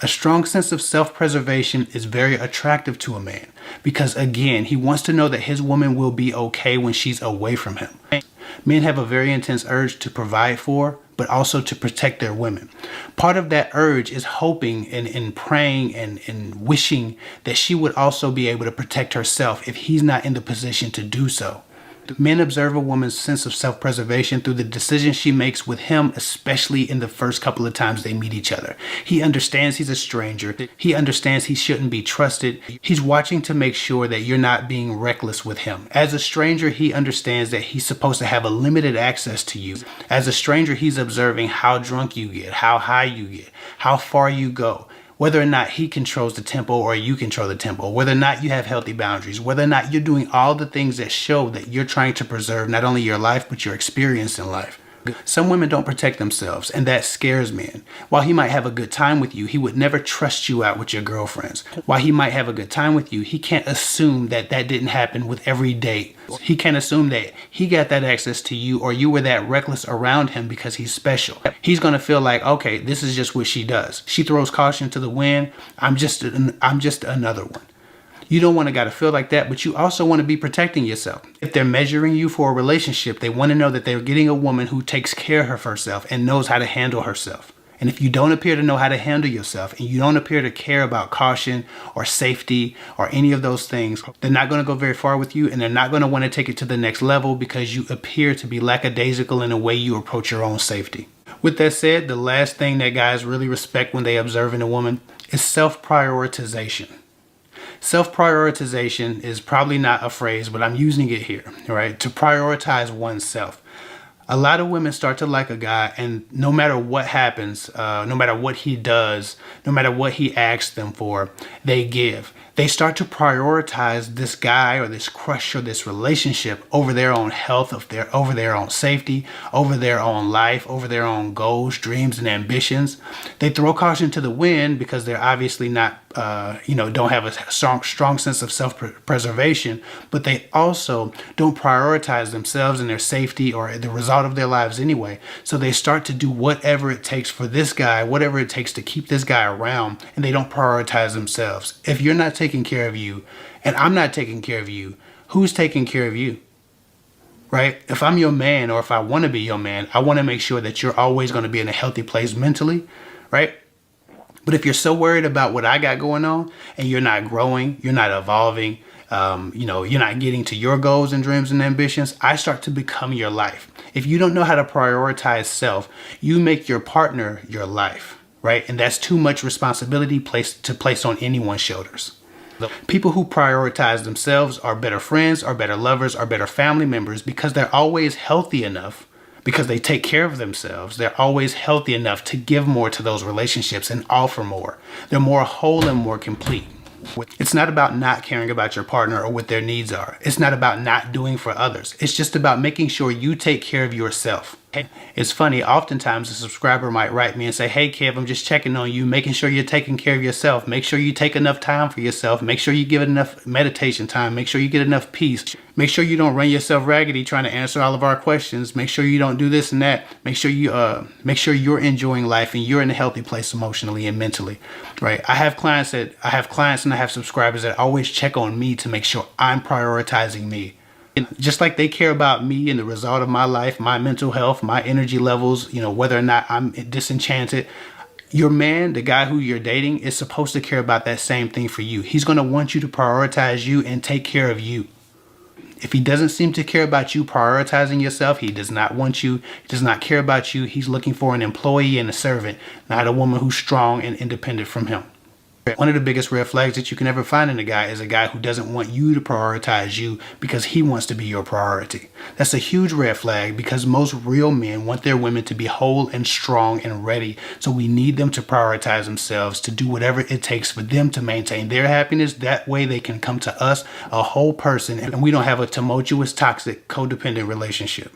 A strong sense of self-preservation is very attractive to a man because, again, he wants to know that his woman will be okay when she's away from him. Men have a very intense urge to provide for, but also to protect their women. Part of that urge is hoping and praying and wishing that she would also be able to protect herself if he's not in the position to do so. Men observe a woman's sense of self-preservation through the decisions she makes with him, especially in the first couple of times they meet each other. He understands he's a stranger. He understands he shouldn't be trusted. He's watching to make sure that you're not being reckless with him. As a stranger, he understands that he's supposed to have a limited access to you. As a stranger, he's observing how drunk you get, how high you get, how far you go. Whether or not he controls the tempo or you control the tempo, whether or not you have healthy boundaries, whether or not you're doing all the things that show that you're trying to preserve not only your life, but your experience in life. Some women don't protect themselves, and that scares men. While he might have a good time with you, he would never trust you out with your girlfriends. While he might have a good time with you, he can't assume that that didn't happen with every date. He can't assume that he got that access to you or you were that reckless around him because he's special. He's going to feel like, okay, this is just what she does. She throws caution to the wind. I'm just another one. You don't want to gotta feel like that, but you also want to be protecting yourself. If they're measuring you for a relationship, they want to know that they're getting a woman who takes care of herself and knows how to handle herself. And if you don't appear to know how to handle yourself and you don't appear to care about caution or safety or any of those things, they're not going to go very far with you, and they're not going to want to take it to the next level because you appear to be lackadaisical in the way you approach your own safety. With that said, the last thing that guys really respect when they observe in a woman is self-prioritization. Self-prioritization is probably not a phrase, but I'm using it here, right? To prioritize oneself. A lot of women start to like a guy, and no matter what happens, no matter what he does, no matter what he asks them for, they give. They start to prioritize this guy or this crush or this relationship over their own health, over their own safety, over their own life, over their own goals, dreams, and ambitions. They throw caution to the wind because they're obviously not, don't have a strong sense of self-preservation, but they also don't prioritize themselves and their safety or the result of their lives anyway. So they start to do whatever it takes for this guy, whatever it takes to keep this guy around, and they don't prioritize themselves. If you're not taking care of you and I'm not taking care of you, who's taking care of you? Right? If I'm your man, or if I want to be your man, I want to make sure that you're always going to be in a healthy place mentally, right? But if you're so worried about what I got going on and you're not growing, you're not evolving, you're not getting to your goals and dreams and ambitions, I start to become your life. If you don't know how to prioritize self, you make your partner your life, right? And that's too much responsibility to place on anyone's shoulders. People who prioritize themselves are better friends, are better lovers, are better family members because they're always healthy enough, because they take care of themselves. They're always healthy enough to give more to those relationships and offer more. They're more whole and more complete. It's not about not caring about your partner or what their needs are. It's not about not doing for others. It's just about making sure you take care of yourself. It's funny, oftentimes a subscriber might write me and say, hey Kev, I'm just checking on you, making sure you're taking care of yourself. Make sure you take enough time for yourself. Make sure you give it enough meditation time. Make sure you get enough peace. Make sure you don't run yourself raggedy trying to answer all of our questions. Make sure you don't do this and that. Make sure you're enjoying life and you're in a healthy place emotionally and mentally, right? I have clients and I have subscribers that always check on me to make sure I'm prioritizing me. And just like they care about me and the result of my life, my mental health, my energy levels, whether or not I'm disenchanted, your man, the guy who you're dating, is supposed to care about that same thing for you. He's going to want you to prioritize you and take care of you. If he doesn't seem to care about you prioritizing yourself, he does not want you, he does not care about you. He's looking for an employee and a servant, not a woman who's strong and independent from him. One of the biggest red flags that you can ever find in a guy is a guy who doesn't want you to prioritize you because he wants to be your priority. That's a huge red flag because most real men want their women to be whole and strong and ready. So we need them to prioritize themselves, to do whatever it takes for them to maintain their happiness. That way they can come to us, a whole person, and we don't have a tumultuous, toxic, codependent relationship.